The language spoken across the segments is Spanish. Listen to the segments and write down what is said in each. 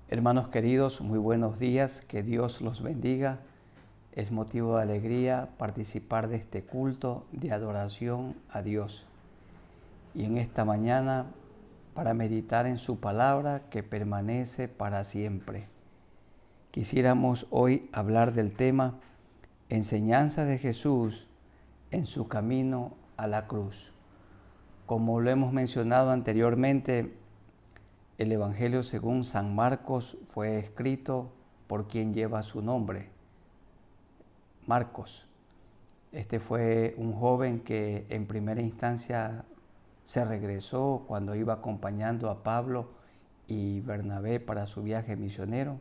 Hermanos queridos, muy buenos días, que Dios los bendiga. Es motivo de alegría participar de este culto de adoración a Dios. Y en esta mañana, para meditar en su palabra que permanece para siempre. Quisiéramos hoy hablar del tema Enseñanza de Jesús en su camino a la cruz. Como lo hemos mencionado anteriormente, el Evangelio según San Marcos fue escrito por quien lleva su nombre, Marcos. Este fue un joven que en primera instancia se regresó cuando iba acompañando a Pablo y Bernabé para su viaje misionero.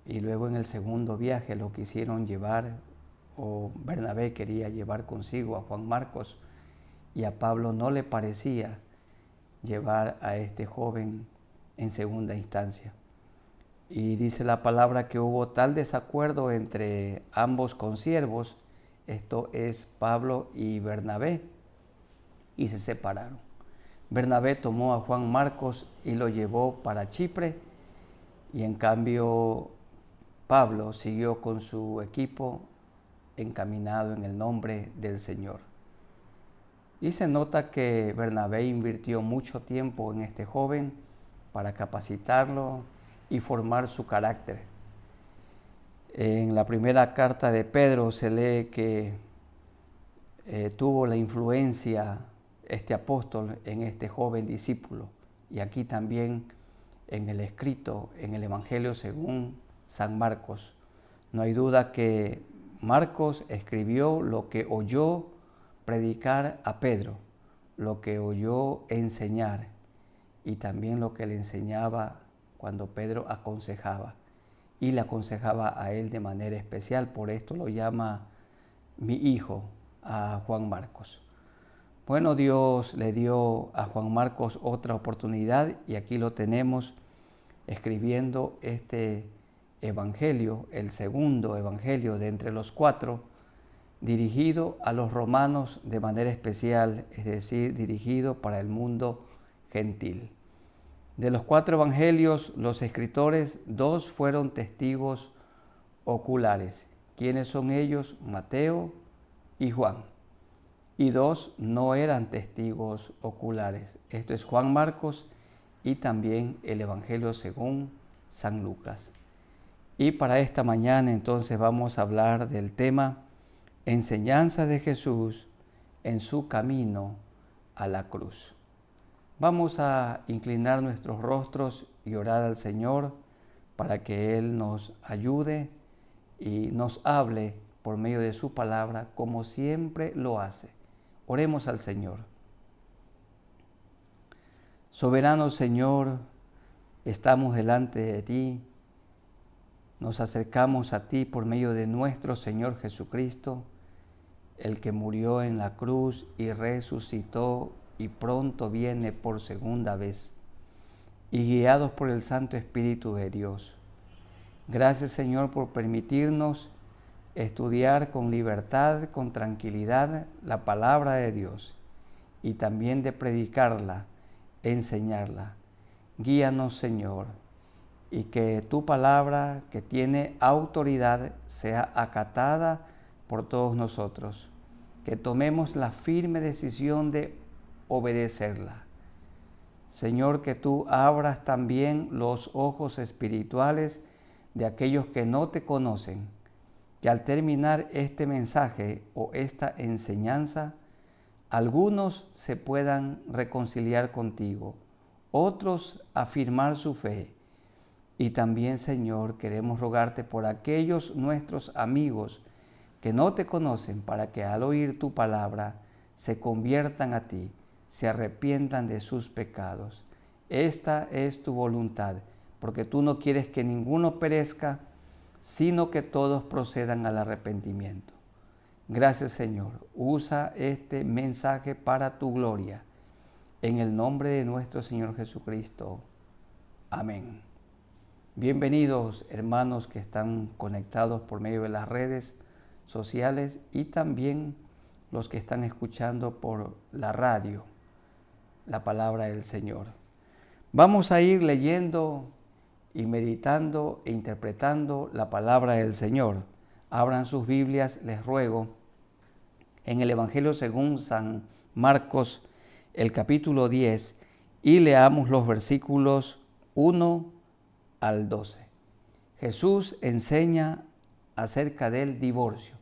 Y luego en el segundo viaje lo quisieron llevar, o Bernabé quería llevar consigo a Juan Marcos, y a Pablo no le parecía llevar a este joven en segunda instancia. Y dice la palabra que hubo tal desacuerdo entre ambos consiervos, esto es Pablo y Bernabé, y se separaron. Bernabé tomó a Juan Marcos y lo llevó para Chipre, y en cambio Pablo siguió con su equipo encaminado en el nombre del Señor. Y se nota que Bernabé invirtió mucho tiempo en este joven para capacitarlo y formar su carácter. En la primera carta de Pedro se lee que tuvo la influencia este apóstol en este joven discípulo. Y aquí también en el escrito, en el Evangelio según San Marcos. No hay duda que Marcos escribió lo que oyó predicar a Pedro, lo que oyó enseñar y también lo que le enseñaba cuando Pedro aconsejaba. Y le aconsejaba a él de manera especial, por esto lo llama mi hijo a Juan Marcos. Bueno, Dios le dio a Juan Marcos otra oportunidad y aquí lo tenemos escribiendo este evangelio, el segundo evangelio de entre los cuatro, dirigido a los romanos de manera especial, es decir, dirigido para el mundo gentil. De los cuatro evangelios, los escritores, dos fueron testigos oculares. ¿Quiénes son ellos? Mateo y Juan. Y dos no eran testigos oculares. Esto es Juan Marcos y también el Evangelio según San Lucas. Y para esta mañana entonces vamos a hablar del tema Enseñanza de Jesús en su camino a la cruz. Vamos a inclinar nuestros rostros y orar al Señor para que Él nos ayude y nos hable por medio de su palabra como siempre lo hace. Oremos al Señor. Soberano Señor, estamos delante de ti, nos acercamos a ti por medio de nuestro Señor Jesucristo, el que murió en la cruz y resucitó y pronto viene por segunda vez, y guiados por el Santo Espíritu de Dios. Gracias, Señor, por permitirnos estudiar con libertad, con tranquilidad, la palabra de Dios y también de predicarla, enseñarla. Guíanos, Señor, y que tu palabra, que tiene autoridad, sea acatada por todos nosotros. Que tomemos la firme decisión de obedecerla. Señor, que tú abras también los ojos espirituales de aquellos que no te conocen, que al terminar este mensaje o esta enseñanza, algunos se puedan reconciliar contigo, otros afirmar su fe. Y también, Señor, queremos rogarte por aquellos nuestros amigos que no te conocen, para que al oír tu palabra se conviertan a ti, se arrepientan de sus pecados. Esta es tu voluntad, porque tú no quieres que ninguno perezca, sino que todos procedan al arrepentimiento. Gracias, Señor. Usa este mensaje para tu gloria. En el nombre de nuestro Señor Jesucristo. Amén. Bienvenidos, hermanos que están conectados por medio de las redes sociales y también los que están escuchando por la radio, la palabra del Señor. Vamos a ir leyendo y meditando e interpretando la palabra del Señor. Abran sus Biblias, les ruego, en el Evangelio según San Marcos, el capítulo 10, y leamos los versículos 1 al 12. Jesús enseña acerca del divorcio.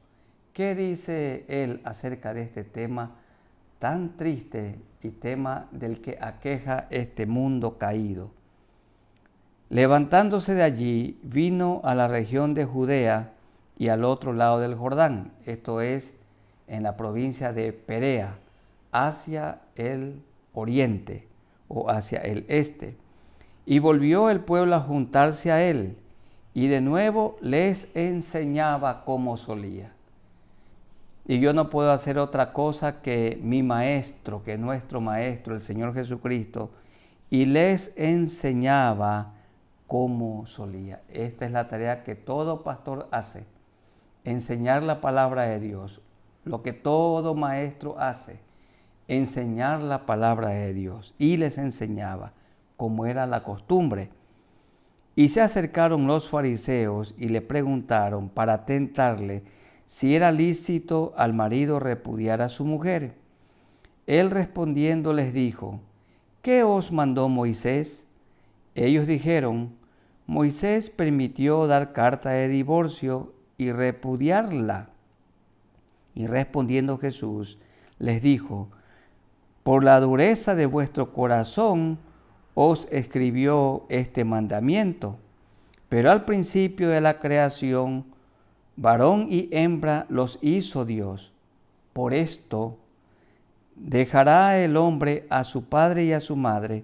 ¿Qué dice él acerca de este tema tan triste y tema del que aqueja este mundo caído? Levantándose de allí, vino a la región de Judea y al otro lado del Jordán, esto es, en la provincia de Perea, hacia el oriente o hacia el este. Y volvió el pueblo a juntarse a él, y de nuevo les enseñaba como solía. Y yo no puedo hacer otra cosa que mi maestro, que nuestro maestro, el Señor Jesucristo, y les enseñaba como solía. Esta es la tarea que todo pastor hace, enseñar la palabra de Dios. Lo que todo maestro hace, enseñar la palabra de Dios. Y les enseñaba, como era la costumbre. Y se acercaron los fariseos y le preguntaron para tentarle si era lícito al marido repudiar a su mujer. Él respondiendo les dijo: ¿qué os mandó Moisés? Ellos dijeron: Moisés permitió dar carta de divorcio y repudiarla. Y respondiendo Jesús les dijo: por la dureza de vuestro corazón os escribió este mandamiento, pero al principio de la creación, varón y hembra los hizo Dios. Por esto, dejará el hombre a su padre y a su madre,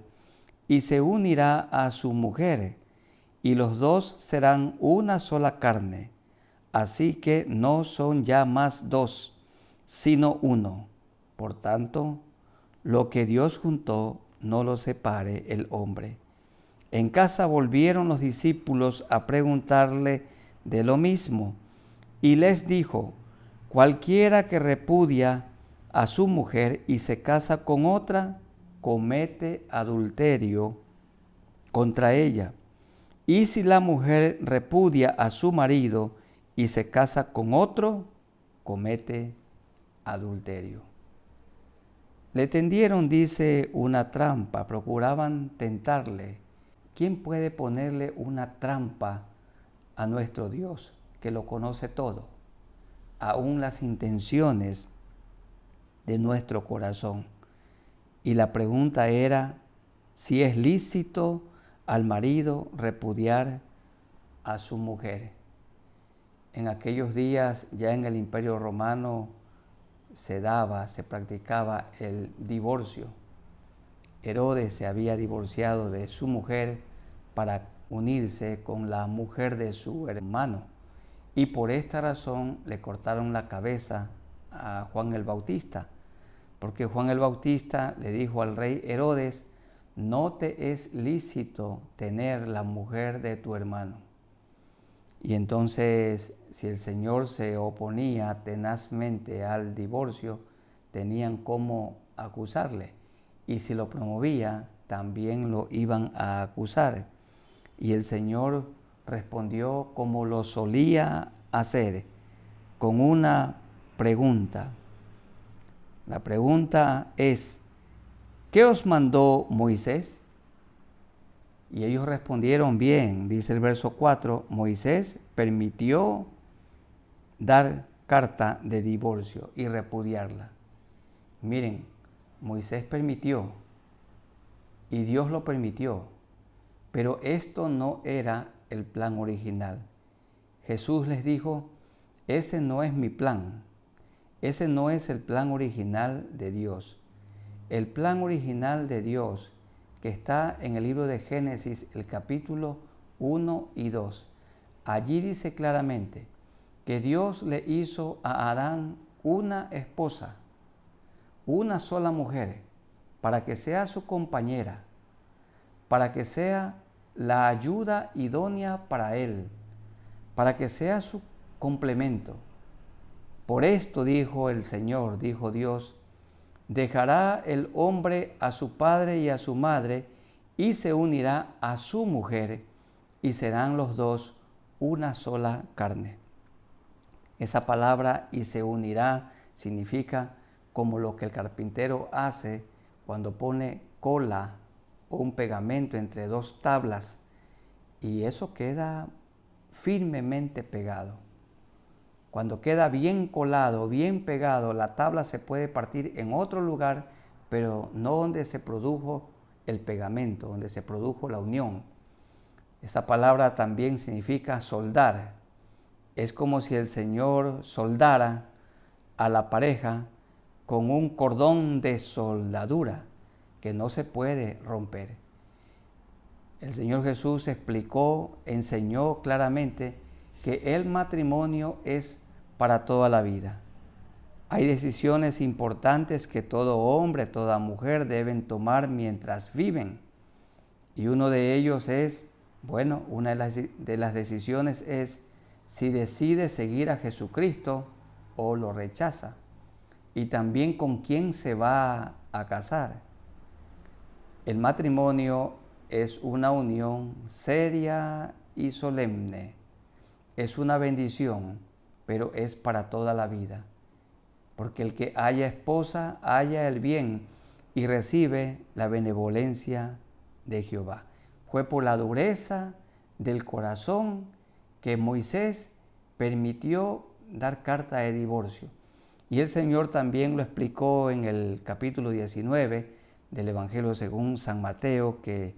y se unirá a su mujer, y los dos serán una sola carne. Así que no son ya más dos, sino uno. Por tanto, lo que Dios juntó, no lo separe el hombre. En casa volvieron los discípulos a preguntarle de lo mismo, y les dijo: cualquiera que repudia a su mujer y se casa con otra, comete adulterio contra ella. Y si la mujer repudia a su marido y se casa con otro, comete adulterio. Le tendieron, dice, una trampa, procuraban tentarle. ¿Quién puede ponerle una trampa a nuestro Dios, que lo conoce todo, aún las intenciones de nuestro corazón? Y la pregunta era si es lícito al marido repudiar a su mujer. En aquellos días, ya en el Imperio Romano, se practicaba el divorcio. Herodes se había divorciado de su mujer para unirse con la mujer de su hermano. Y por esta razón le cortaron la cabeza a Juan el Bautista, porque Juan el Bautista le dijo al rey Herodes: no te es lícito tener la mujer de tu hermano. Y entonces, si el Señor se oponía tenazmente al divorcio, tenían cómo acusarle. Y si lo promovía, también lo iban a acusar. Y el Señor respondió como lo solía hacer, con una pregunta. La pregunta es: ¿qué os mandó Moisés? Y ellos respondieron bien, dice el verso 4, Moisés permitió dar carta de divorcio y repudiarla. Miren, Moisés permitió y Dios lo permitió, pero esto no era el plan original. Jesús les dijo: ese no es mi plan, ese no es el plan original de Dios. El plan original de Dios, que está en el libro de Génesis, el capítulo 1 y 2. Allí dice claramente que Dios le hizo a Adán una esposa, una sola mujer, para que sea su compañera, para que sea la ayuda idónea para él, para que sea su complemento. Por esto dijo el Señor, dijo Dios: dejará el hombre a su padre y a su madre, y se unirá a su mujer, y serán los dos una sola carne. Esa palabra "y se unirá" significa como lo que el carpintero hace cuando pone cola o un pegamento entre dos tablas y eso queda firmemente pegado. Cuando queda bien colado, bien pegado, la tabla se puede partir en otro lugar, pero no donde se produjo el pegamento, donde se produjo la unión. Esa palabra también significa soldar. Es como si el Señor soldara a la pareja con un cordón de soldadura que no se puede romper. El Señor Jesús explicó, enseñó claramente que el matrimonio es para toda la vida. Hay decisiones importantes que todo hombre, toda mujer deben tomar mientras viven. Y uno de ellos es, una de las decisiones es si decide seguir a Jesucristo o lo rechaza. Y también con quién se va a casar. El matrimonio es una unión seria y solemne. Es una bendición, pero es para toda la vida. Porque el que haya esposa, haya el bien y recibe la benevolencia de Jehová. Fue por la dureza del corazón que Moisés permitió dar carta de divorcio. Y el Señor también lo explicó en el capítulo 19 del Evangelio según San Mateo, que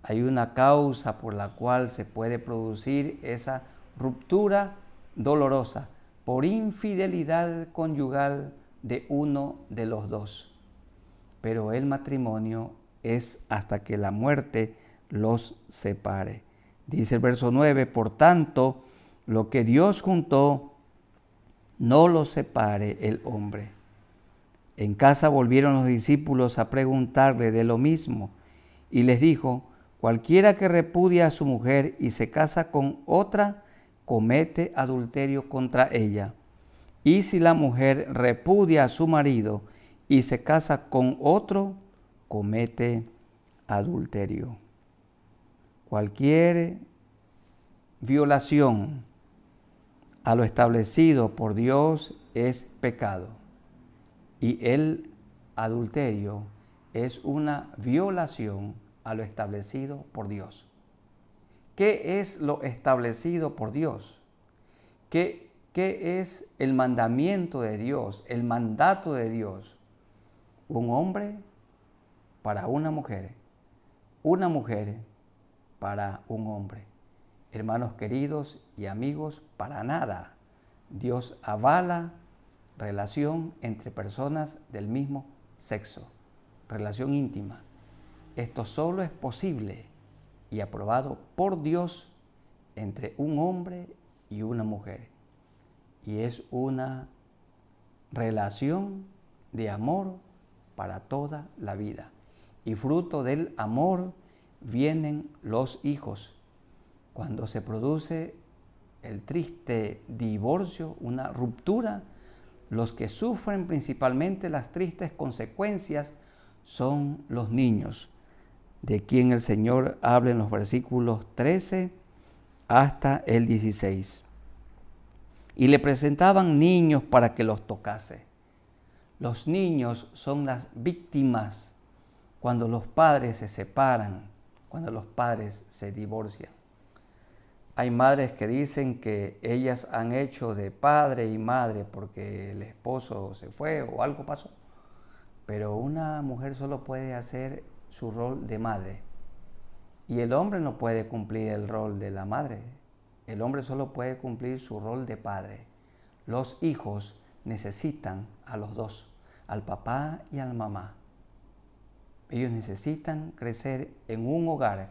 hay una causa por la cual se puede producir esa ruptura dolorosa por infidelidad conyugal de uno de los dos. Pero el matrimonio es hasta que la muerte los separe. Dice el verso 9, por tanto, lo que Dios juntó, no lo separe el hombre. En casa volvieron los discípulos a preguntarle de lo mismo y les dijo, cualquiera que repudia a su mujer y se casa con otra, comete adulterio contra ella. Y si la mujer repudia a su marido y se casa con otro, comete adulterio. Cualquier violación a lo establecido por Dios es pecado. Y el adulterio es una violación a lo establecido por Dios. ¿Qué es lo establecido por Dios? ¿Qué es el mandamiento de Dios, el mandato de Dios? Un hombre para una mujer para un hombre. Hermanos queridos y amigos, para nada Dios avala relación entre personas del mismo sexo, relación íntima. Esto solo es posible y aprobado por Dios entre un hombre y una mujer. Y es una relación de amor para toda la vida. Y fruto del amor vienen los hijos. Cuando se produce el triste divorcio, una ruptura, los que sufren principalmente las tristes consecuencias son los niños, de quien el Señor habla en los versículos 13 hasta el 16. Y le presentaban niños para que los tocase. Los niños son las víctimas cuando los padres se separan, cuando los padres se divorcian. Hay madres que dicen que ellas han hecho de padre y madre porque el esposo se fue o algo pasó. Pero una mujer solo puede hacer su rol de madre. Y el hombre no puede cumplir el rol de la madre. El hombre solo puede cumplir su rol de padre. Los hijos necesitan a los dos, al papá y a la mamá. Ellos necesitan crecer en un hogar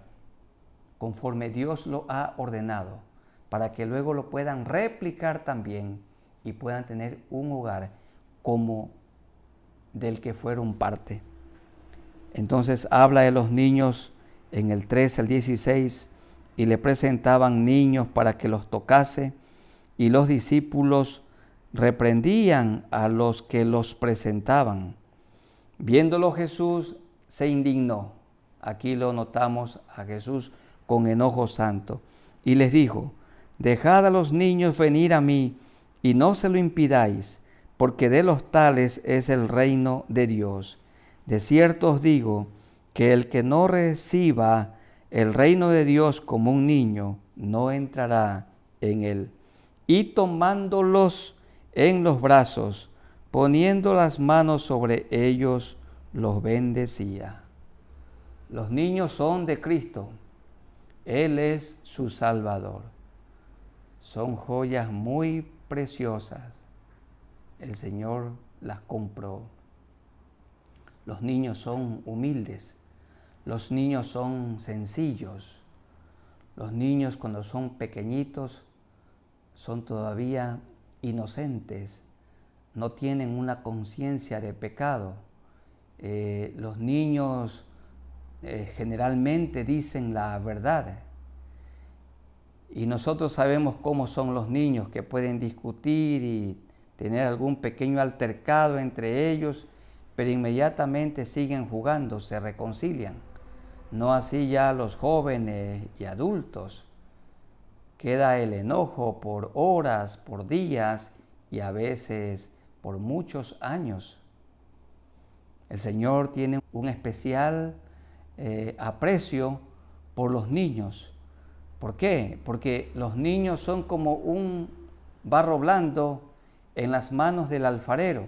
conforme Dios lo ha ordenado, para que luego lo puedan replicar también y puedan tener un hogar como del que fueron parte. Entonces habla de los niños en el 13 al 16, y le presentaban niños para que los tocase, y los discípulos reprendían a los que los presentaban. Viéndolo Jesús se indignó. Aquí lo notamos a Jesús con enojo santo. y les dijo: Dejad a los niños venir a mí, y no se lo impidáis, porque de los tales es el reino de Dios. De cierto os digo, que el que no reciba el reino de Dios como un niño, no entrará en él. Y tomándolos en los brazos, poniendo las manos sobre ellos, los bendecía. Los niños son de Cristo. Él es su Salvador. Son joyas muy preciosas. El Señor las compró. Los niños son humildes. Los niños son sencillos. Los niños, cuando son pequeñitos, son todavía inocentes. No tienen una conciencia de pecado. Los niños generalmente dicen la verdad. Y nosotros sabemos cómo son los niños, que pueden discutir y tener algún pequeño altercado entre ellos, pero inmediatamente siguen jugando, se reconcilian. No así ya los jóvenes y adultos. Queda el enojo por horas, por días y a veces por muchos años. El Señor tiene un especial aprecio por los niños. ¿Por qué? Porque los niños son como un barro blando en las manos del alfarero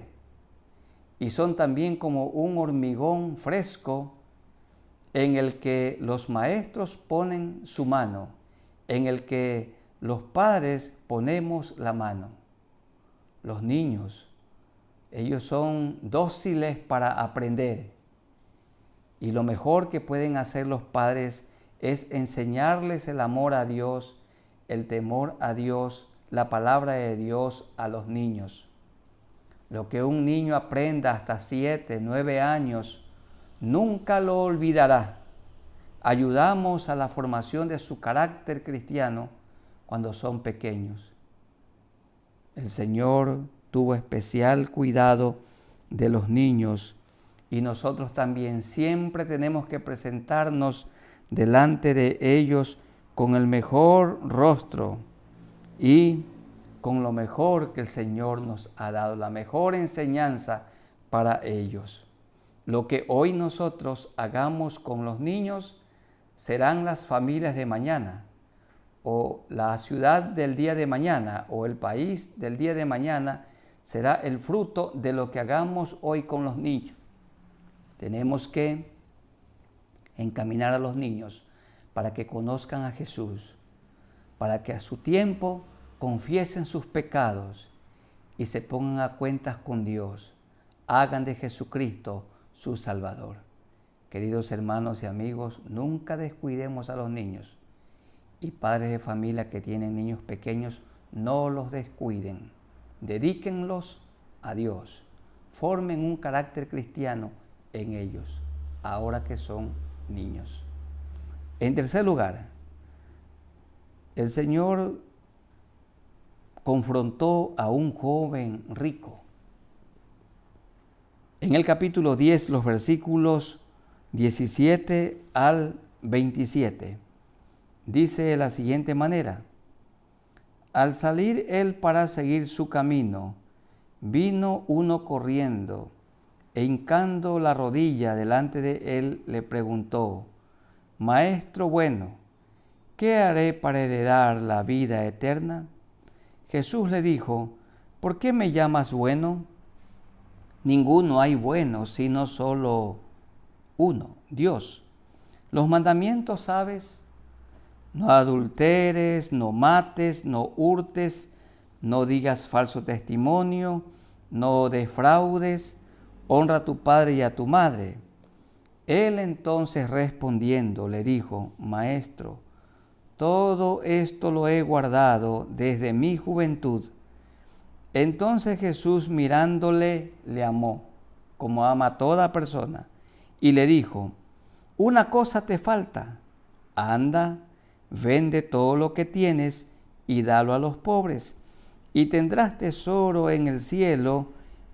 y son también como un hormigón fresco en el que los maestros ponen su mano, en el que los padres ponemos la mano. Los niños, ellos son dóciles para aprender y lo mejor que pueden hacer los padres es enseñarles el amor a Dios, el temor a Dios, la palabra de Dios a los niños. Lo que un niño aprenda hasta 7, 9 años, nunca lo olvidará. Ayudamos a la formación de su carácter cristiano cuando son pequeños. El Señor tuvo especial cuidado de los niños y nosotros también siempre tenemos que presentarnos delante de ellos con el mejor rostro y con lo mejor que el Señor nos ha dado, la mejor enseñanza para ellos. Lo que hoy nosotros hagamos con los niños serán las familias de mañana, o la ciudad del día de mañana, o el país del día de mañana, será el fruto de lo que hagamos hoy con los niños. Tenemos que encaminar a los niños para que conozcan a Jesús, para que a su tiempo confiesen sus pecados y se pongan a cuentas con Dios, hagan de Jesucristo su Salvador. Queridos hermanos y amigos, nunca descuidemos a los niños y padres de familia que tienen niños pequeños, no los descuiden, dedíquenlos a Dios, formen un carácter cristiano en ellos, ahora que son niños. En tercer lugar, el Señor confrontó a un joven rico. En el capítulo 10, los versículos 17 al 27, dice de la siguiente manera: Al salir él para seguir su camino, vino uno corriendo, e hincando la rodilla delante de él, le preguntó: Maestro bueno, ¿qué haré para heredar la vida eterna? Jesús le dijo: ¿Por qué me llamas bueno? Ninguno hay bueno, sino solo uno, Dios. Los mandamientos, ¿sabes? No adulteres, no mates, no hurtes, no digas falso testimonio, no defraudes, honra a tu padre y a tu madre. Él entonces respondiendo le dijo: Maestro, todo esto lo he guardado desde mi juventud. Entonces Jesús, mirándole, le amó, como ama a toda persona, y le dijo: Una cosa te falta. Anda, vende todo lo que tienes y dalo a los pobres, y tendrás tesoro en el cielo,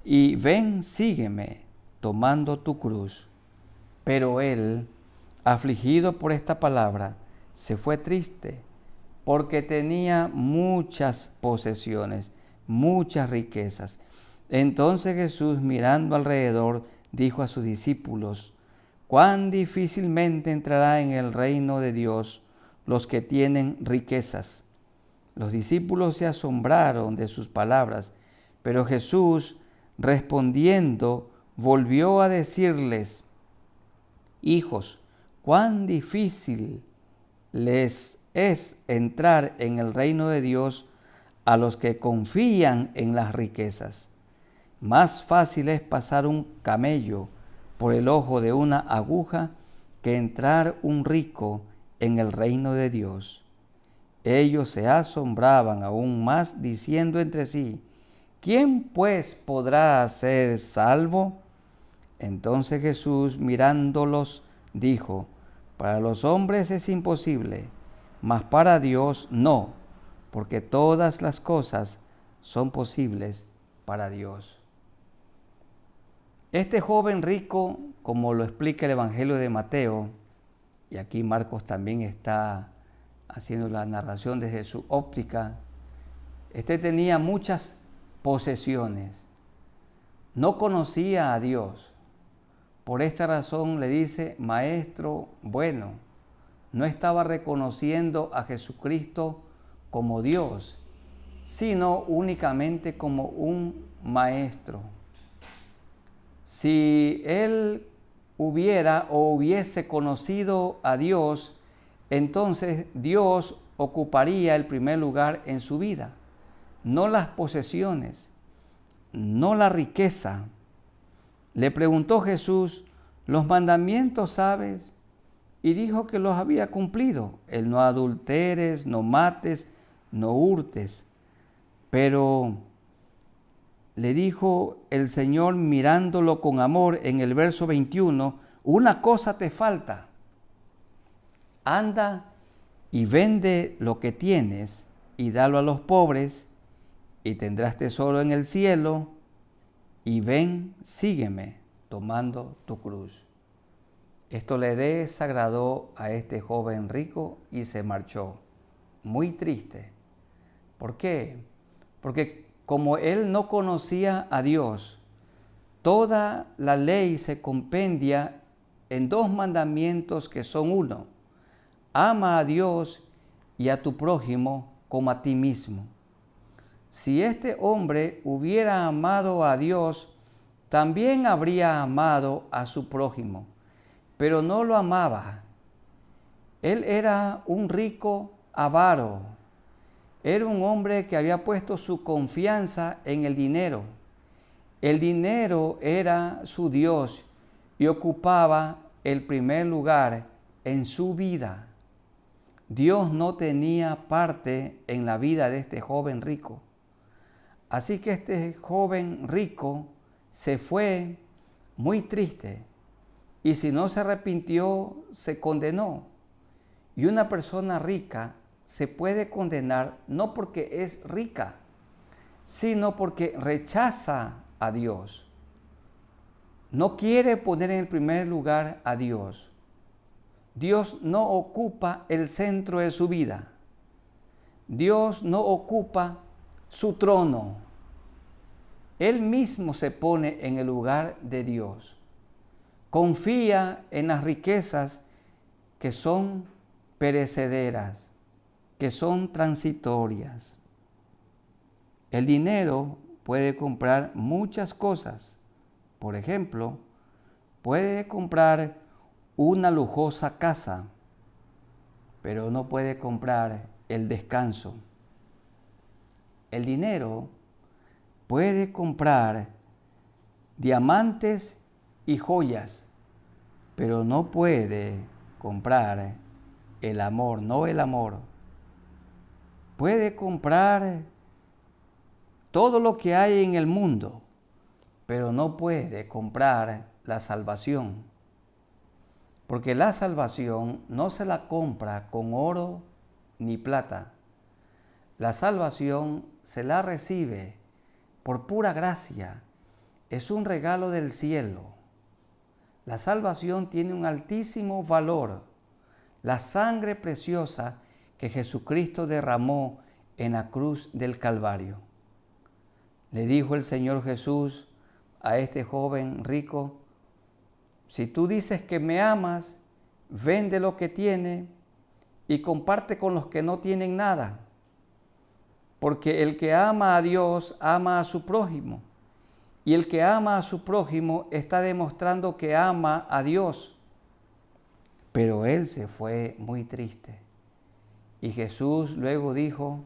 y ven, sígueme, tomando tu cruz. Pero él, afligido por esta palabra, se fue triste, porque tenía muchas posesiones, muchas riquezas. Entonces Jesús, mirando alrededor, dijo a sus discípulos: cuán difícilmente entrará en el reino de Dios los que tienen riquezas. Los discípulos se asombraron de sus palabras, pero Jesús, respondiendo, volvió a decirles: hijos, cuán difícil les es entrar en el reino de Dios a los que confían en las riquezas. Más fácil es pasar un camello por el ojo de una aguja que entrar un rico en el reino de Dios. Ellos se asombraban aún más, diciendo entre sí: ¿quién pues podrá ser salvo? Entonces Jesús, mirándolos, dijo: para los hombres es imposible, mas para Dios no, porque todas las cosas son posibles para Dios. Este joven rico, como lo explica el Evangelio de Mateo, y aquí Marcos también está haciendo la narración desde su óptica, tenía muchas posesiones, no conocía a Dios. Por esta razón le dice: maestro bueno. No estaba reconociendo a Jesucristo como Dios, sino únicamente como un maestro. Si él hubiese conocido a Dios, entonces Dios ocuparía el primer lugar en su vida, no las posesiones, no la riqueza. Le preguntó Jesús: ¿los mandamientos sabes? Y dijo que los había cumplido: el no adulteres, no mates, no hurtes. Pero le dijo el Señor, mirándolo con amor, en el verso 21, una cosa te falta. Anda y vende lo que tienes y dalo a los pobres, y tendrás tesoro en el cielo, y ven, sígueme, tomando tu cruz. Esto le desagradó a este joven rico y se marchó, muy triste. ¿Por qué? Porque como él no conocía a Dios, toda la ley se compendia en dos mandamientos que son uno: ama a Dios y a tu prójimo como a ti mismo. Si este hombre hubiera amado a Dios, también habría amado a su prójimo, pero no lo amaba. Él era un rico avaro. Era un hombre que había puesto su confianza en el dinero. El dinero era su Dios y ocupaba el primer lugar en su vida. Dios no tenía parte en la vida de este joven rico. Así que este joven rico se fue muy triste, y si no se arrepintió, se condenó. Y una persona rica se puede condenar no porque es rica, sino porque rechaza a Dios. No quiere poner en el primer lugar a Dios. Dios no ocupa el centro de su vida. Dios no ocupa su trono. Él mismo se pone en el lugar de Dios. Confía en las riquezas que son perecederas, que son transitorias. El dinero puede comprar muchas cosas. Por ejemplo, puede comprar una lujosa casa, pero no puede comprar el descanso. El dinero puede comprar diamantes y joyas, pero no puede comprar el amor, no el amor. Puede comprar todo lo que hay en el mundo, pero no puede comprar la salvación. Porque la salvación no se la compra con oro ni plata. La salvación se la recibe por pura gracia. Es un regalo del cielo. La salvación tiene un altísimo valor. La sangre preciosa que Jesucristo derramó en la cruz del Calvario. Le dijo el Señor Jesús a este joven rico: si tú dices que me amas, vende lo que tienes y comparte con los que no tienen nada. Porque el que ama a Dios ama a su prójimo. Y el que ama a su prójimo está demostrando que ama a Dios. Pero él se fue muy triste. Y Jesús luego dijo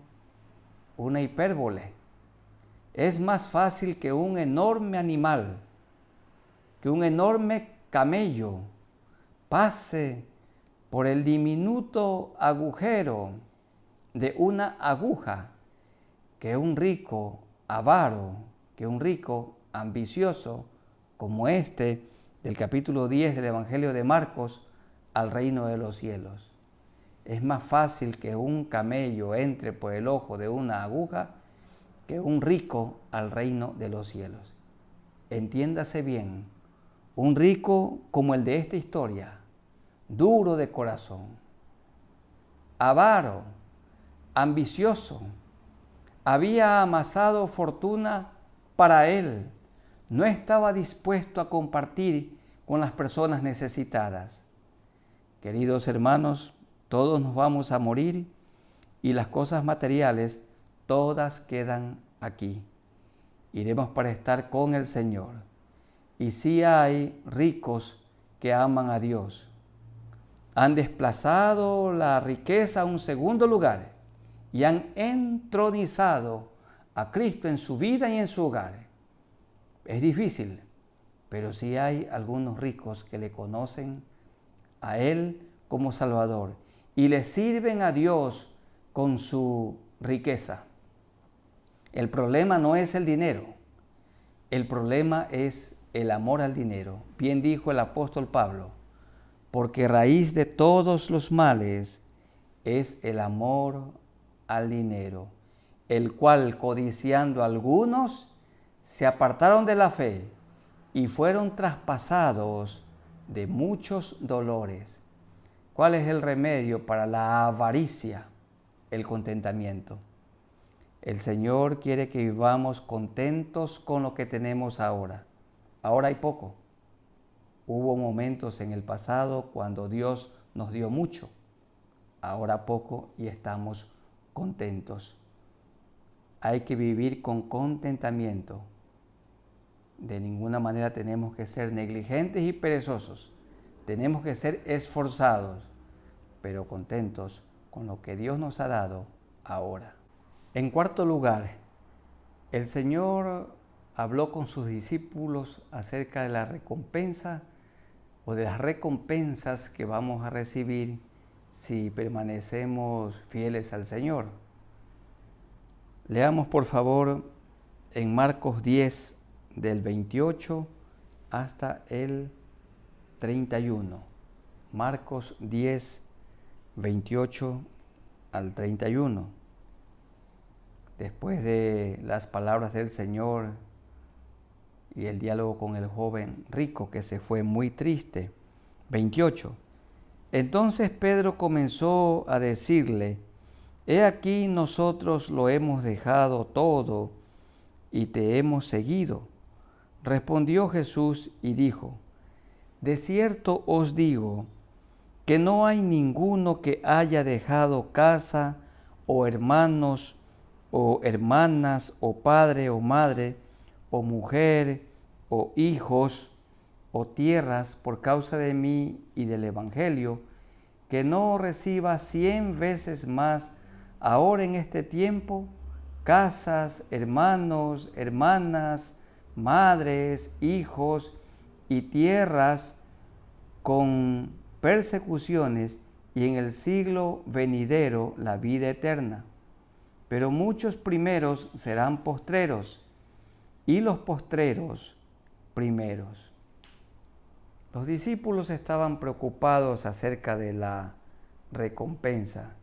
una hipérbole: es más fácil que un enorme animal, que un enorme camello pase por el diminuto agujero de una aguja, que un rico avaro, que un rico ambicioso como este del capítulo 10 del Evangelio de Marcos al reino de los cielos. Es más fácil que un camello entre por el ojo de una aguja que un rico al reino de los cielos. Entiéndase bien, un rico como el de esta historia, duro de corazón, avaro, ambicioso, había amasado fortuna para él, no estaba dispuesto a compartir con las personas necesitadas. Queridos hermanos, todos nos vamos a morir y las cosas materiales todas quedan aquí. Iremos para estar con el Señor. Y sí hay ricos que aman a Dios. Han desplazado la riqueza a un segundo lugar y han entronizado a Cristo en su vida y en su hogar. Es difícil, pero sí hay algunos ricos que le conocen a Él como Salvador y le sirven a Dios con su riqueza. El problema no es el dinero, el problema es el amor al dinero. Bien dijo el apóstol Pablo: porque raíz de todos los males es el amor al dinero, el cual, codiciando algunos, se apartaron de la fe y fueron traspasados de muchos dolores. ¿Cuál es el remedio para la avaricia? El contentamiento. El Señor quiere que vivamos contentos con lo que tenemos ahora. Ahora hay poco. Hubo momentos en el pasado cuando Dios nos dio mucho. Ahora poco y estamos contentos. Hay que vivir con contentamiento. De ninguna manera tenemos que ser negligentes y perezosos. Tenemos que ser esforzados, pero contentos con lo que Dios nos ha dado ahora. En cuarto lugar, el Señor habló con sus discípulos acerca de la recompensa o de las recompensas que vamos a recibir si permanecemos fieles al Señor. Leamos por favor en Marcos 10, del 28 hasta el 31. Marcos 10, 28 al 31. Después de las palabras del Señor y el diálogo con el joven rico que se fue muy triste. 28. Entonces Pedro comenzó a decirle: he aquí nosotros lo hemos dejado todo y te hemos seguido. Respondió Jesús y dijo: de cierto os digo que no hay ninguno que haya dejado casa o hermanos o hermanas o padre o madre o mujer o hijos o tierras por causa de mí y del Evangelio, que no reciba 100 veces más ahora en este tiempo, casas, hermanos, hermanas, madres, hijos y tierras con persecuciones y en el siglo venidero la vida eterna. Pero muchos primeros serán postreros y los postreros primeros. Los discípulos estaban preocupados acerca de la recompensa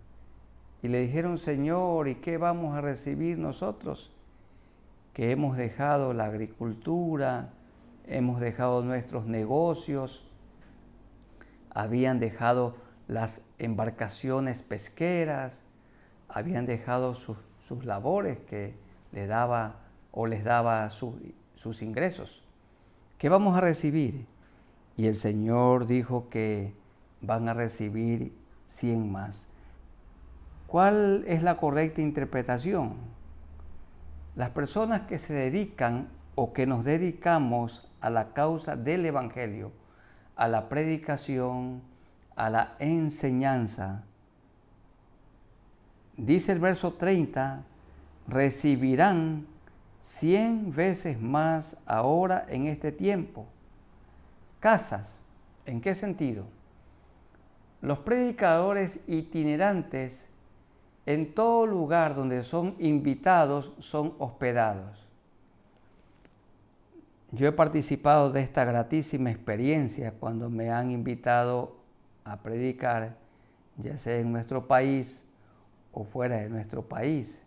y le dijeron: Señor, ¿y qué vamos a recibir nosotros? Que hemos dejado la agricultura, hemos dejado nuestros negocios, habían dejado las embarcaciones pesqueras, habían dejado sus labores que les daba sus ingresos. ¿Qué vamos a recibir? Y el Señor dijo que van a recibir 100 más. ¿Cuál es la correcta interpretación? Las personas que se dedican o que nos dedicamos a la causa del Evangelio, a la predicación, a la enseñanza, dice el verso 30, recibirán 100 veces más ahora en este tiempo. Casas, ¿en qué sentido? Los predicadores itinerantes en todo lugar donde son invitados son hospedados. Yo he participado de esta gratísima experiencia cuando me han invitado a predicar, ya sea en nuestro país o fuera de nuestro país.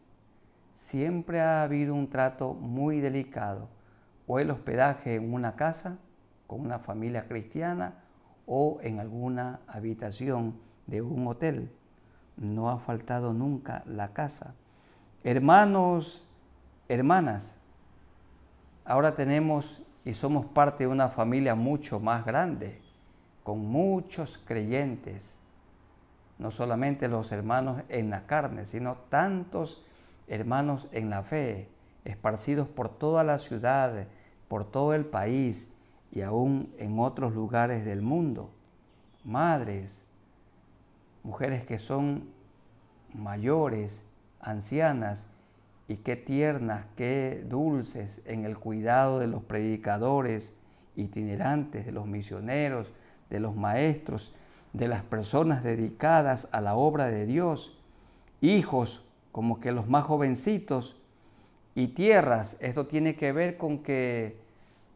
Siempre ha habido un trato muy delicado, o el hospedaje en una casa con una familia cristiana o en alguna habitación de un hotel. No ha faltado nunca la casa. Hermanos, hermanas, ahora tenemos y somos parte de una familia mucho más grande, con muchos creyentes, no solamente los hermanos en la carne, sino tantos hermanos en la fe, esparcidos por toda la ciudad, por todo el país y aún en otros lugares del mundo. Madres, mujeres que son mayores, ancianas, y qué tiernas, qué dulces en el cuidado de los predicadores itinerantes, de los misioneros, de los maestros, de las personas dedicadas a la obra de Dios, hijos como que los más jovencitos, y tierras. Esto tiene que ver con que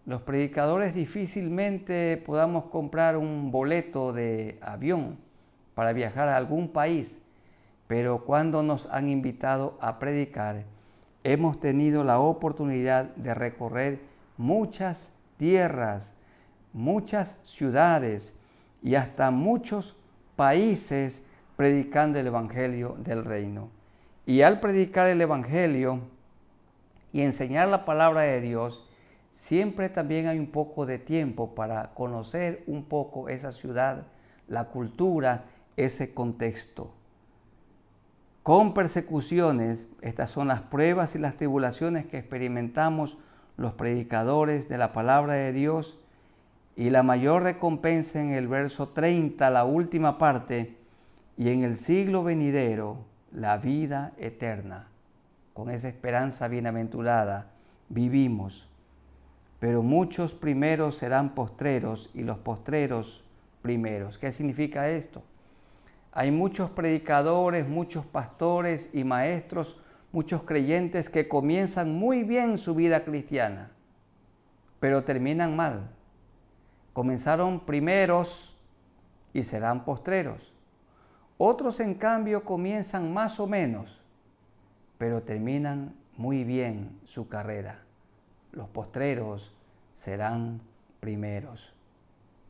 los predicadores difícilmente podamos comprar un boleto de avión para viajar a algún país, pero cuando nos han invitado a predicar, hemos tenido la oportunidad de recorrer muchas tierras, muchas ciudades y hasta muchos países predicando el Evangelio del Reino. Y al predicar el Evangelio y enseñar la palabra de Dios, siempre también hay un poco de tiempo para conocer un poco esa ciudad, la cultura, ese contexto. Con persecuciones, estas son las pruebas y las tribulaciones que experimentamos los predicadores de la palabra de Dios, y la mayor recompensa en el verso 30, la última parte, y en el siglo venidero, la vida eterna. Con esa esperanza bienaventurada vivimos. Pero muchos primeros serán postreros y los postreros primeros. ¿Qué significa esto? Hay muchos predicadores, muchos pastores y maestros, muchos creyentes que comienzan muy bien su vida cristiana, pero terminan mal. Comenzaron primeros y serán postreros. Otros, en cambio, comienzan más o menos, pero terminan muy bien su carrera. Los postreros serán primeros.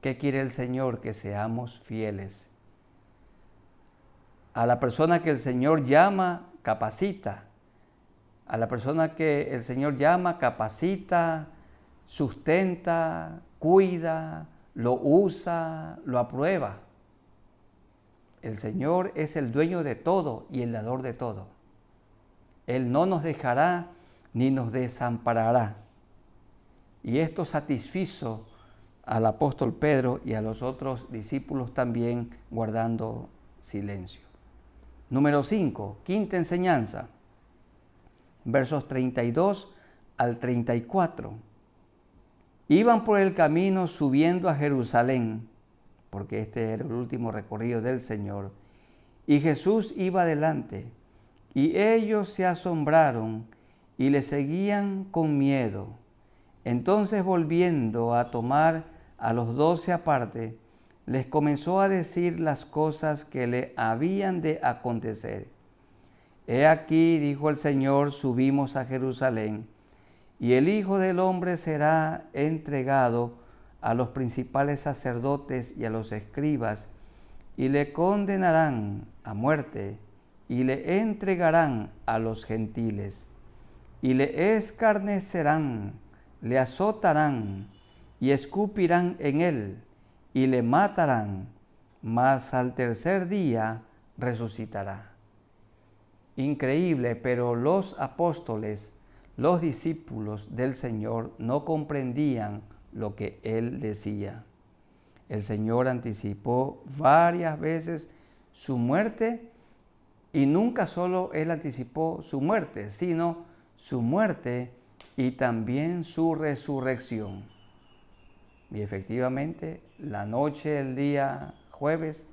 ¿Qué quiere el Señor? Que seamos fieles. A la persona que el Señor llama, capacita. A la persona que el Señor llama, capacita, sustenta, cuida, lo usa, lo aprueba. El Señor es el dueño de todo y el dador de todo. Él no nos dejará ni nos desamparará. Y esto satisfizo al apóstol Pedro y a los otros discípulos también, guardando silencio. Número 5, quinta enseñanza, versos 32 al 34. Iban por el camino subiendo a Jerusalén, porque este era el último recorrido del Señor, y Jesús iba adelante, y ellos se asombraron y le seguían con miedo. Entonces, volviendo a tomar a los 12 aparte, les comenzó a decir las cosas que le habían de acontecer. He aquí, dijo el Señor, subimos a Jerusalén, y el Hijo del Hombre será entregado a los principales sacerdotes y a los escribas, y le condenarán a muerte, y le entregarán a los gentiles, y le escarnecerán, le azotarán, y escupirán en él, y le matarán, mas al tercer día resucitará. Increíble, pero los apóstoles, los discípulos del Señor, no comprendían lo que Él decía. El Señor anticipó varias veces su muerte, y nunca solo Él anticipó su muerte, sino su muerte y también su resurrección. Y efectivamente, la noche del día jueves,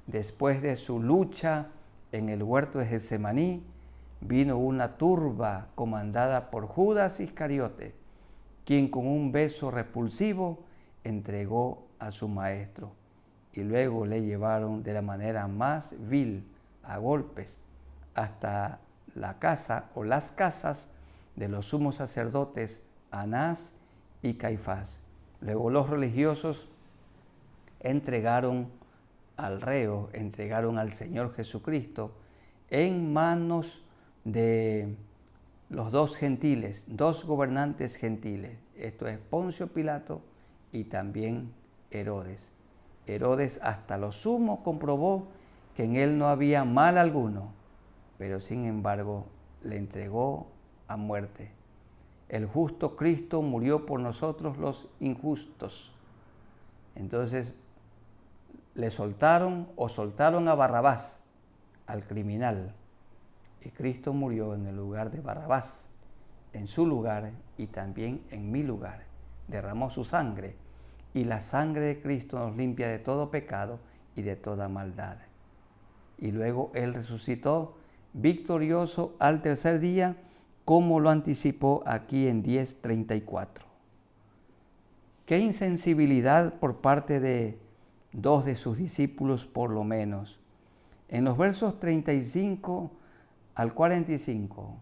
después de su lucha en el huerto de Getsemaní, vino una turba comandada por Judas Iscariote, quien con un beso repulsivo entregó a su maestro, y luego le llevaron de la manera más vil, a golpes, hasta la casa o las casas de los sumos sacerdotes Anás y Caifás. Luego los religiosos entregaron al reo, entregaron al Señor Jesucristo en manos de los dos gentiles, dos gobernantes gentiles. Esto es Poncio Pilato y también Herodes. Herodes hasta lo sumo comprobó que en él no había mal alguno, pero sin embargo le entregó a muerte. El justo Cristo murió por nosotros los injustos. Entonces le soltaron a Barrabás, al criminal, y Cristo murió en el lugar de Barrabás, en su lugar y también en mi lugar. Derramó su sangre, y la sangre de Cristo nos limpia de todo pecado y de toda maldad. Y luego Él resucitó victorioso al tercer día, como lo anticipó aquí en 10:34. Qué insensibilidad por parte de dos de sus discípulos por lo menos. En los versos 35 al 45,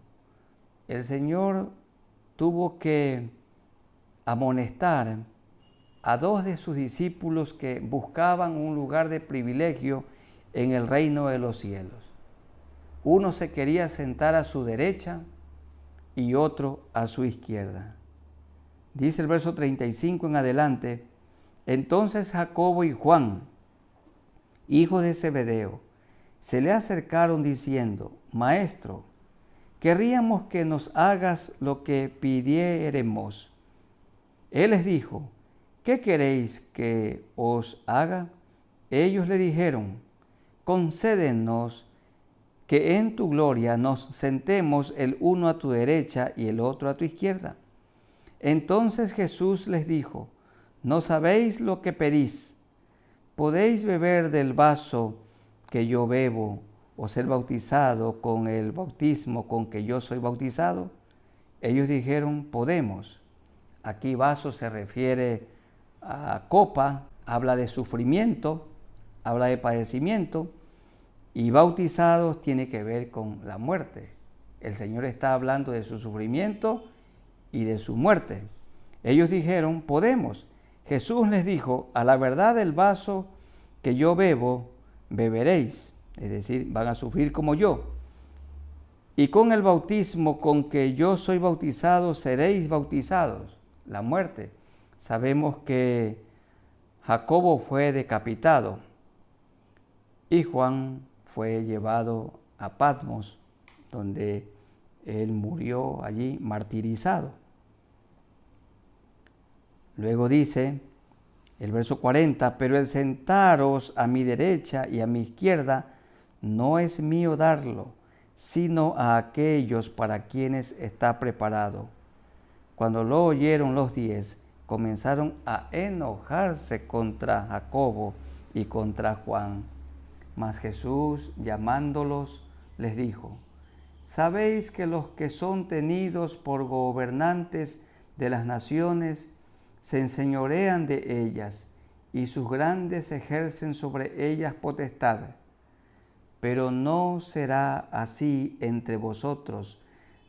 el Señor tuvo que amonestar a dos de sus discípulos que buscaban un lugar de privilegio en el reino de los cielos. Uno se quería sentar a su derecha y otro a su izquierda. Dice el verso 35 en adelante: entonces Jacobo y Juan, hijos de Zebedeo, se le acercaron diciendo: Maestro, querríamos que nos hagas lo que pidiéremos. Él les dijo: ¿qué queréis que os haga? Ellos le dijeron: concédenos que en tu gloria nos sentemos el uno a tu derecha y el otro a tu izquierda. Entonces Jesús les dijo: no sabéis lo que pedís. ¿Podéis beber del vaso que yo bebo o ser bautizado con el bautismo con que yo soy bautizado? Ellos dijeron: podemos. Aquí vaso se refiere a copa, habla de sufrimiento, habla de padecimiento, y bautizados tiene que ver con la muerte. El Señor está hablando de su sufrimiento y de su muerte. Ellos dijeron: podemos. Jesús les dijo: a la verdad del vaso que yo bebo, beberéis, es decir, van a sufrir como yo. Y con el bautismo con que yo soy bautizado, seréis bautizados, la muerte. Sabemos que Jacobo fue decapitado y Juan fue llevado a Patmos, donde él murió allí martirizado. Luego dice el verso 40, pero el sentaros a mi derecha y a mi izquierda no es mío darlo, sino a aquellos para quienes está preparado. Cuando lo oyeron los 10, comenzaron a enojarse contra Jacobo y contra Juan. Mas Jesús, llamándolos, les dijo: ¿sabéis que los que son tenidos por gobernantes de las naciones se enseñorean de ellas, y sus grandes ejercen sobre ellas potestad? Pero no será así entre vosotros,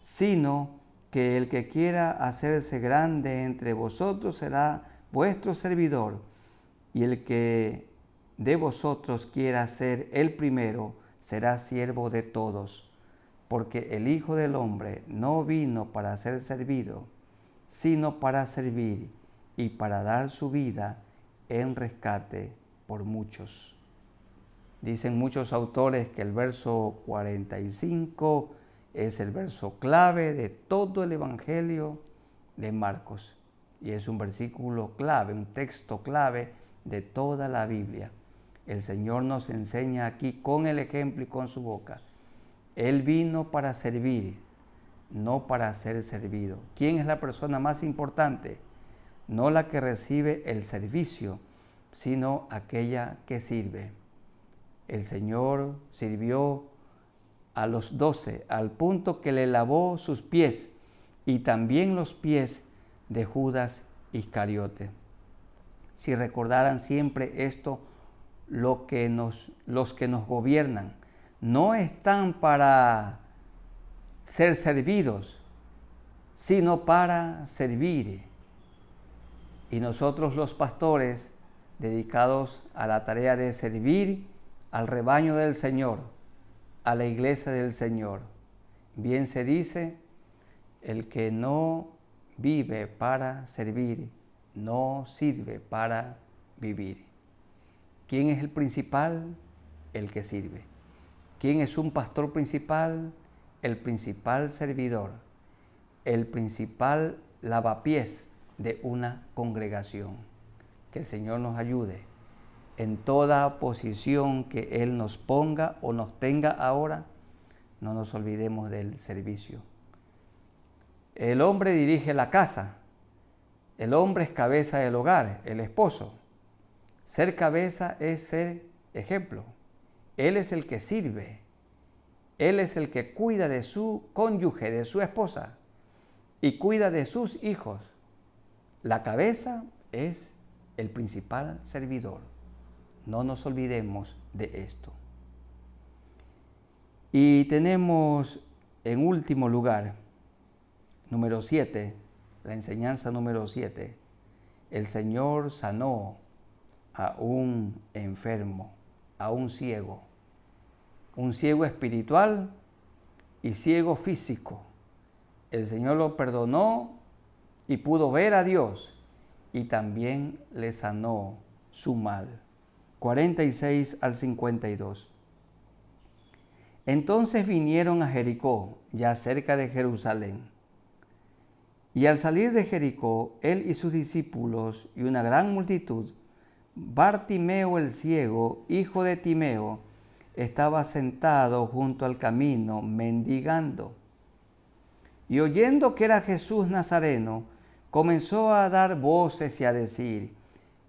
sino que el que quiera hacerse grande entre vosotros será vuestro servidor, y el que de vosotros quiera ser el primero, será siervo de todos, porque el Hijo del Hombre no vino para ser servido, sino para servir y para dar su vida en rescate por muchos. Dicen muchos autores que el verso 45 es el verso clave de todo el Evangelio de Marcos. Y es un versículo clave, un texto clave de toda la Biblia. El Señor nos enseña aquí con el ejemplo y con su boca. Él vino para servir, no para ser servido. ¿Quién es la persona más importante? No la que recibe el servicio, sino aquella que sirve. El Señor sirvió a los 12 al punto que le lavó sus pies y también los pies de Judas Iscariote. Si recordaran siempre esto, los que nos gobiernan no están para ser servidos, sino para servir. Y nosotros los pastores, dedicados a la tarea de servir al rebaño del Señor, a la iglesia del Señor. Bien se dice, el que no vive para servir, no sirve para vivir. ¿Quién es el principal? El que sirve. ¿Quién es un pastor principal? El principal servidor, el principal lavapiés de una congregación. Que el Señor nos ayude en toda posición que Él nos ponga o nos tenga ahora. No nos olvidemos del servicio. El hombre dirige la casa. El hombre es cabeza del hogar, el esposo. Ser cabeza es ser ejemplo. Él es el que sirve. Él es el que cuida de su cónyuge, de su esposa, y cuida de sus hijos. La cabeza es el principal servidor. No nos olvidemos de esto. Y tenemos en último lugar, número 7, la enseñanza número 7. El Señor sanó a un enfermo, a un ciego espiritual y ciego físico. El Señor lo perdonó y pudo ver a Dios y también le sanó su mal. 46 al 52. Entonces vinieron a Jericó, ya cerca de Jerusalén. Y al salir de Jericó, él y sus discípulos y una gran multitud, Bartimeo el ciego, hijo de Timeo, estaba sentado junto al camino, mendigando. Y oyendo que era Jesús Nazareno, comenzó a dar voces y a decir: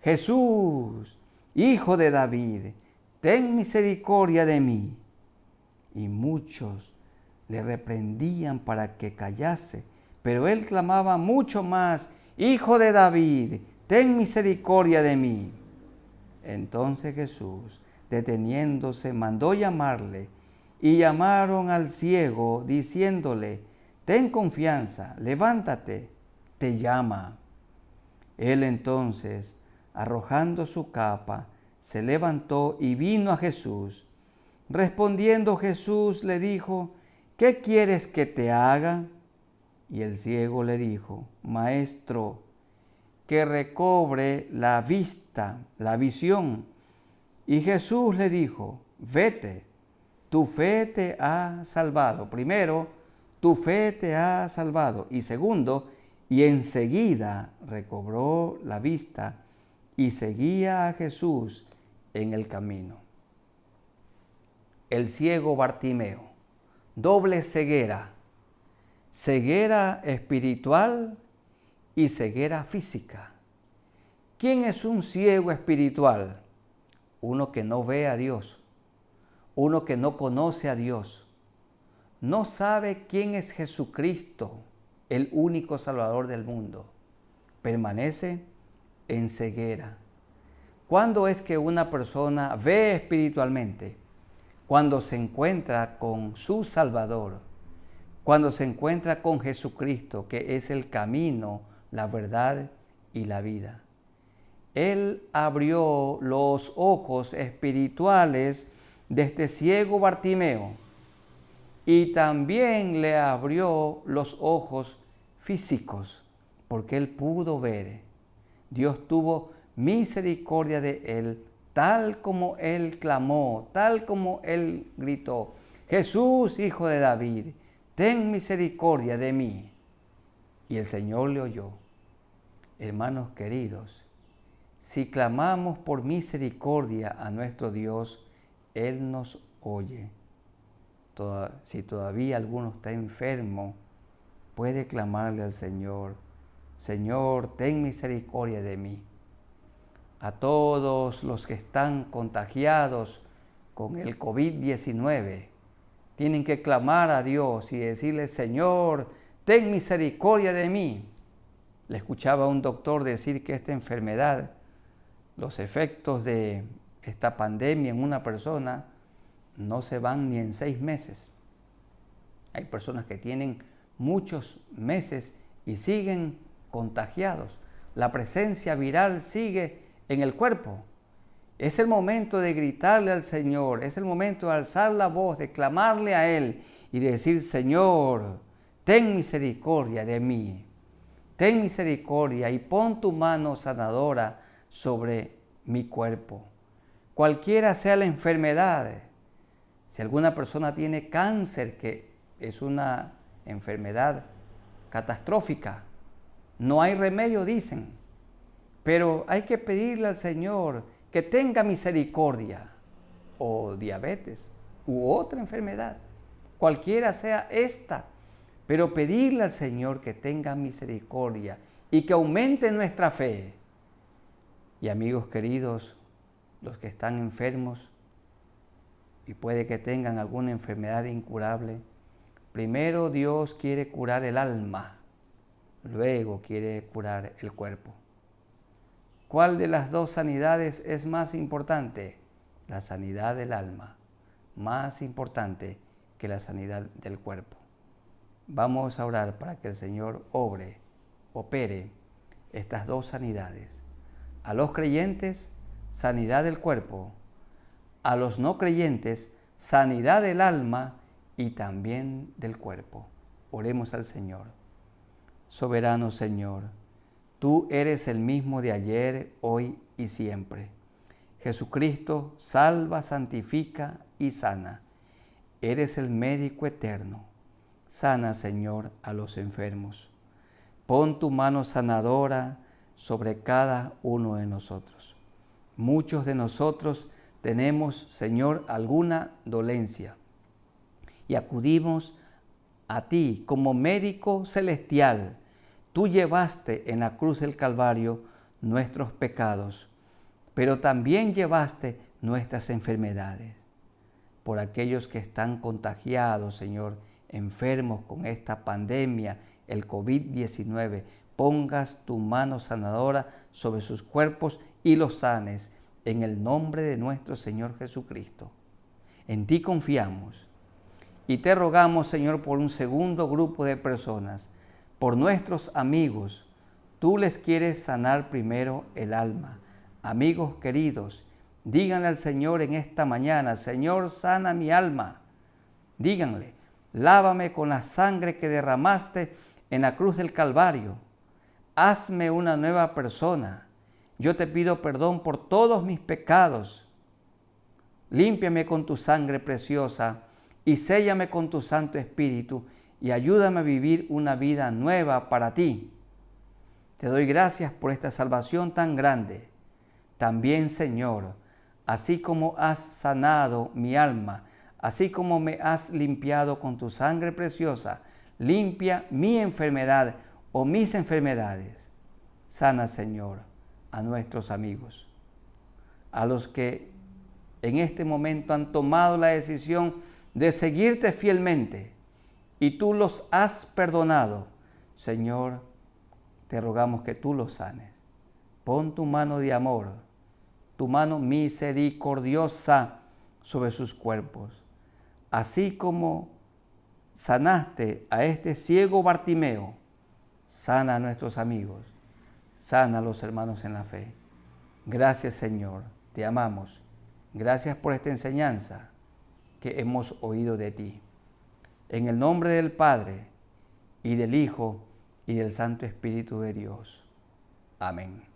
Jesús, Hijo de David, ten misericordia de mí. Y muchos le reprendían para que callase, pero él clamaba mucho más: Hijo de David, ten misericordia de mí. Entonces Jesús, deteniéndose, mandó llamarle, y llamaron al ciego, diciéndole: ten confianza, levántate, te llama. Él entonces, arrojando su capa, se levantó y vino a Jesús. Respondiendo Jesús le dijo: ¿qué quieres que te haga? Y el ciego le dijo: Maestro, que recobre la vista, la visión. Y Jesús le dijo: vete, tu fe te ha salvado. Primero, tu fe te ha salvado. Y segundo, y enseguida recobró la vista y seguía a Jesús en el camino. El ciego Bartimeo, doble ceguera, ceguera espiritual y ceguera física. ¿Quién es un ciego espiritual? Uno que no ve a Dios, uno que no conoce a Dios, no sabe quién es Jesucristo, el único Salvador del mundo. Permanece en ceguera. ¿Cuándo es que una persona ve espiritualmente? Cuando se encuentra con su Salvador, cuando se encuentra con Jesucristo, que es el camino, la verdad y la vida. Él abrió los ojos espirituales de este ciego Bartimeo y también le abrió los ojos físicos, porque él pudo ver. Dios tuvo misericordia de él, tal como él clamó, tal como él gritó: Jesús, Hijo de David, ten misericordia de mí. Y el Señor le oyó. Hermanos queridos, si clamamos por misericordia a nuestro Dios, Él nos oye. Si todavía alguno está enfermo, puede clamarle al Señor: Señor, ten misericordia de mí. A todos los que están contagiados con el COVID-19, tienen que clamar a Dios y decirle: Señor, ten misericordia de mí. Le escuchaba a un doctor decir que esta enfermedad, los efectos de esta pandemia en una persona, no se van ni en 6 meses. Hay personas que tienen muchos meses y siguen contagiados. La presencia viral sigue en el cuerpo. Es el momento de gritarle al Señor, es el momento de alzar la voz, de clamarle a Él y de decir: Señor, ten misericordia de mí. Ten misericordia y pon tu mano sanadora sobre mi cuerpo. Cualquiera sea la enfermedad. Si alguna persona tiene cáncer, que es una enfermedad catastrófica, no hay remedio, dicen, pero hay que pedirle al Señor que tenga misericordia. O diabetes u otra enfermedad, cualquiera sea esta, pero pedirle al Señor que tenga misericordia y que aumente nuestra fe. Y amigos queridos, los que están enfermos y puede que tengan alguna enfermedad incurable, primero Dios quiere curar el alma, luego quiere curar el cuerpo. ¿Cuál de las dos sanidades es más importante? La sanidad del alma, más importante que la sanidad del cuerpo. Vamos a orar para que el Señor opere estas dos sanidades. A los creyentes, sanidad del cuerpo; a los no creyentes, sanidad del alma y también del cuerpo. Oremos al Señor. Soberano Señor, tú eres el mismo de ayer, hoy y siempre. Jesucristo salva, santifica y sana. Eres el médico eterno. Sana, Señor, a los enfermos. Pon tu mano sanadora sobre cada uno de nosotros. Muchos de nosotros tenemos, Señor, alguna dolencia y acudimos a ti como médico celestial. Tú llevaste en la cruz del Calvario nuestros pecados, pero también llevaste nuestras enfermedades. Por aquellos que están contagiados, Señor, enfermos con esta pandemia, el COVID-19, pongas tu mano sanadora sobre sus cuerpos y los sanes, en el nombre de nuestro Señor Jesucristo. En ti confiamos y te rogamos, Señor, por un segundo grupo de personas, por nuestros amigos. Tú les quieres sanar primero el alma. Amigos queridos, díganle al Señor en esta mañana: Señor, sana mi alma. Díganle: lávame con la sangre que derramaste en la cruz del Calvario. Hazme una nueva persona. Yo te pido perdón por todos mis pecados. Límpiame con tu sangre preciosa y séllame con tu Santo Espíritu y ayúdame a vivir una vida nueva para ti. Te doy gracias por esta salvación tan grande. También, Señor, así como has sanado mi alma, así como me has limpiado con tu sangre preciosa, limpia mi enfermedad o mis enfermedades. Sana, Señor, a nuestros amigos, a los que en este momento han tomado la decisión de seguirte fielmente y tú los has perdonado. Señor, te rogamos que tú los sanes. Pon tu mano de amor, tu mano misericordiosa sobre sus cuerpos. Así como sanaste a este ciego Bartimeo, sana a nuestros amigos, sana a los hermanos en la fe. Gracias, Señor, te amamos. Gracias por esta enseñanza que hemos oído de ti. En el nombre del Padre, y del Hijo, y del Santo Espíritu de Dios. Amén.